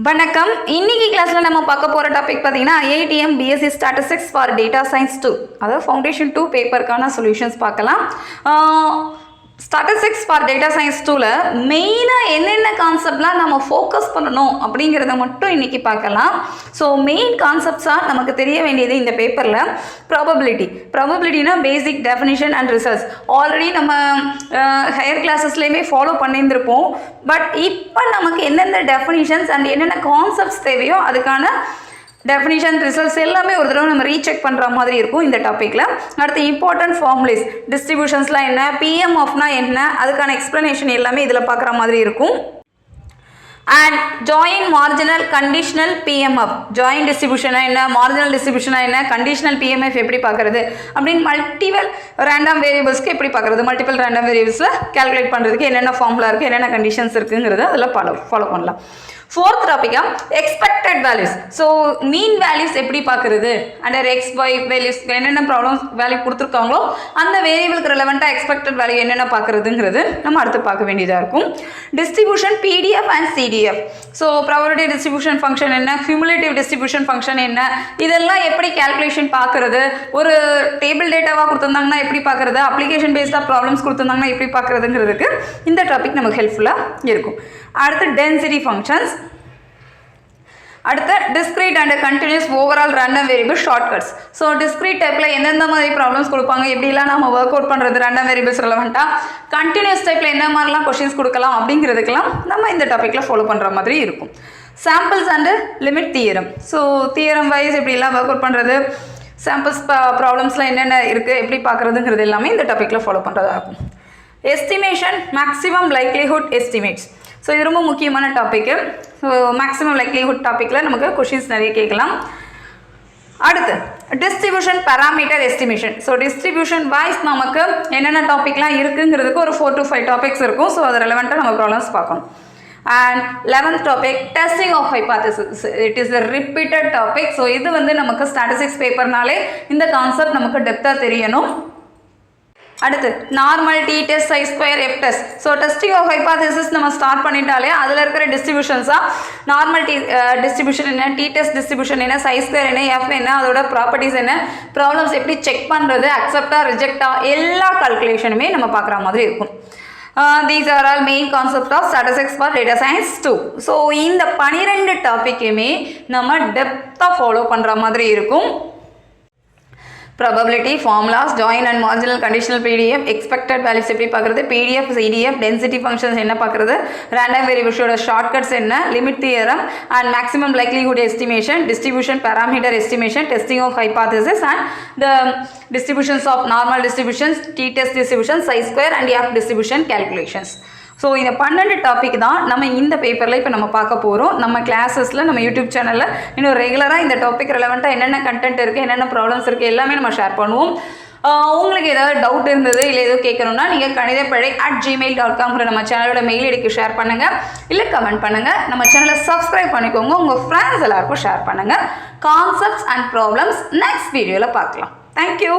வணக்கம். இன்னைக்கு கிளாஸ்ல நம்ம பார்க்க போற டாபிக் பார்த்தீங்கன்னா IITM BSc Statistics for Data Science 2 அதாவது ஃபவுண்டேஷன் 2 பேப்பருக்கான சொல்யூஷன்ஸ் பார்க்கலாம். ஸ்டாட்டிஸ்டிக்ஸ் ஃபார் டேட்டா சயின்ஸ் 2ல மெயினாக என்னென்ன கான்செப்ட்லாம் நம்ம ஃபோக்கஸ் பண்ணணும் அப்படிங்கிறத மட்டும் இன்றைக்கி பார்க்கலாம். ஸோ மெயின் கான்செப்ட்ஸாக நமக்கு தெரிய வேண்டியது இந்த பேப்பரில் ப்ராபபிலிட்டினா பேசிக் டெஃபினிஷன் அண்ட் ரிசல்ட்ஸ் ஆல்ரெடி நம்ம ஹையர் கிளாஸஸ்லேயுமே ஃபாலோ பண்ணியிருந்திருப்போம். பட் இப்போ நமக்கு எந்தெந்த டெஃபினிஷன்ஸ் அண்ட் என்னென்ன கான்செப்ட்ஸ் தேவையோ அதுக்கான டெஃபினிஷன் ரிசல்ட்ஸ் எல்லாமே ஒரு தடவை நம்ம ரீசெக் பண்ணுற மாதிரி இருக்கும் இந்த டாப்பிக்கில். அடுத்து இம்பார்ட்டன்ட் ஃபார்முலேஸ், டிஸ்ட்ரிபியூஷன்ஸ்லாம் என்ன, பிஎம் ஆஃப்னா என்ன, அதுக்கான எக்ஸ்ப்ளனேஷன் எல்லாமே இதில் பார்க்குற மாதிரி இருக்கும். And joint marginal conditional PMF, joint டிஸ்ட்ரிபியூஷனாக என்ன, மார்ஜினல் டிஸ்ட்ரிபியூஷனாக என்ன, கண்டிஷனல் பிஎம்எஃப் எப்படி பார்க்குறது அப்படின்னு மல்டிபிள் ரேண்டம் வேரியபிள்ஸ்க்கு எப்படி பார்க்குறது, மல்டிபிள் ரேண்டம் வேரியபிள்ஸில் கேல்குலேட் பண்ணுறதுக்கு என்னென்ன ஃபார்முலா இருக்குது, என்னென்ன கண்டிஷன்ஸ் இருக்குங்கிறத அதில் ஃபாலோ பண்ணலாம். ஃபோர்த் டாப்பிக்காக expected values. So mean values எப்படி பார்க்குறது, அண்டர் எக்ஸ் ஒய் வேல்யூஸ் என்னென்ன ப்ராப்ளம்ஸ் வேல்யூ கொடுத்துருக்காங்களோ அந்த வேரியபிளுக்கு ரெலவெண்ட்டாக எக்ஸ்பெக்டட் வேல்யூ என்னென்ன பார்க்குறதுங்கிறது நம்ம அடுத்து பார்க்க வேண்டியதாக இருக்கும். Distribution PDF and CTF. So probability distribution function என்ன, கியூமுலேட்டிவ் டிஸ்ட்ரிபியூஷன் ஃபங்க்ஷன் என்ன, இதெல்லாம் எப்படி கேல்குலேஷன் பார்க்குறது, ஒரு டேபிள் டேட்டாவாக கொடுத்துருந்தாங்கன்னா எப்படி பார்க்குறது, அப்ளிகேஷன் பேஸ்டாக ப்ராப்ளம்ஸ் கொடுத்துருந்தாங்கன்னா எப்படி பார்க்குறதுங்கிறதுக்கு இந்த டாபிக் நமக்கு ஹெல்ப்ஃபுல்லாக இருக்கும். அடுத்து டென்சிட்டி ஃபங்க்ஷன்ஸ், அடுத்து discrete and continuous overall random variable shortcuts. So discrete டைப்பில் எந்தெந்த மாதிரி ப்ராப்ளம்ஸ் கொடுப்பாங்க, எப்படிலாம் நம்ம ஒர்க் அவுட் பண்ணுறது ரேண்டம் வேரியபிள்ஸ் ரெலவெண்ட்டாக, கண்டினியூஸ் டைப்பில் என்ன மாதிரிலாம் கொஷின்ஸ் கொடுக்கலாம் அப்படிங்கிறதுக்கெல்லாம் நம்ம இந்த டாப்பிக்கில் ஃபாலோ பண்ணுற மாதிரி இருக்கும். Samples and limit theorem. So theorem wise எப்படிலாம் ஒர்க் அவுட் பண்ணுறது, சாம்பிள்ஸ் ப்ராப்ளம்ஸ்லாம் என்னென்ன இருக்குது எப்படி பார்க்குறதுங்கிறது எல்லாமே இந்த டாப்பிக்கில் ஃபாலோ பண்ணுறதா இருக்கும். Estimation maximum likelihood estimates. So இது ரொம்ப முக்கியமான டாப்பிக்கு. ஸோ மேக்ஸிமம் லைக்லிஹுட் டாப்பிக்கில் நமக்கு கொஷின்ஸ் நிறைய கேட்கலாம். அடுத்து distribution parameter estimation. So distribution wise நமக்கு என்னென்ன டாப்பிக்லாம் இருக்குங்கிறதுக்கு ஒரு 4 to 5 டாபிக்ஸ் இருக்கும். ஸோ அது ரெலவெண்ட்டாக நம்ம ப்ராப்ளம்ஸ் பார்க்கணும். And 11th topic testing of hypothesis. It is a repeated topic. So இது வந்து நமக்கு ஸ்டாட்டிஸ்டிக்ஸ் பேப்பர்னாலே இந்த கான்செப்ட் நமக்கு டெப்த்தாக தெரியணும். அடுத்து normal t test chi square F test. So testing of hypothesis நம்ம ஸ்டார்ட் பண்ணிட்டாலே அதில் இருக்கிற டிஸ்ட்ரிபியூஷன்ஸாக நார்மல் டிஸ்ட்ரிபியூஷன் என்ன, டி டெஸ்ட் டிஸ்ட்ரிபியூஷன் என்ன, சை ஸ்கொயர் என்ன, எஃப் என்ன, அதோட ப்ராப்பர்ட்டிஸ் என்ன, ப்ராப்ளம்ஸ் எப்படி செக் பண்ணுறது, அக்செப்டா ரிஜெக்டா, எல்லா கால்குலேஷனுமே நம்ம பார்க்குற மாதிரி இருக்கும். These are all main concepts of statistics for data science 2. So இந்த 12 டாப்பிக்குமே நம்ம டெப்த்தாக ஃபாலோ பண்ணுற மாதிரி இருக்கும். Probability, formulas, joint and marginal conditional PDF, expected values எப்படி பார்க்குறது, பிடிஎஃப் சிடிஎஃப், டென்சிட்டி ஃபங்க்ஷன்ஸ் என்ன பார்க்குறது, ரேண்டம் வேரியபிள்ஸோட ஷார்ட்கட்ஸ் என்ன, limit theorem and maximum likelihood estimation, distribution parameter estimation, testing of hypothesis and the distributions of normal distributions, t-test distribution, chi-square and f distribution calculations. So இந்த 12 topic தான் நம்ம இந்த பேப்பரில் இப்போ நம்ம பார்க்க போகிறோம். நம்ம கிளாஸஸில் நம்ம யூடியூப் சேனலில் இன்னும் ரெகுலராக இந்த டாபிக் ரெலவெண்ட்டாக என்னென்ன கண்டென்ட் இருக்குது, என்னென்ன ப்ராப்ளம்ஸ் இருக்குது எல்லாமே நம்ம ஷேர் பண்ணுவோம். உங்களுக்கு ஏதாவது டவுட் இருந்தது இல்லை எதுவும் கேட்கணும்னா நீங்கள் kanidapazhai@gmail.com நம்ம சேனலோட மெயில் ஐடிக்கு ஷேர் பண்ணுங்கள், இல்லை கமெண்ட் பண்ணுங்கள். நம்ம சேனலை சப்ஸ்கிரைப் பண்ணிக்கோங்க, உங்கள் ஃப்ரெண்ட்ஸ் எல்லாருக்கும் ஷேர் பண்ணுங்கள். கான்செப்ட்ஸ் அண்ட் ப்ராப்ளம்ஸ் நெக்ஸ்ட் வீடியோவில் பார்க்கலாம். தேங்க்யூ.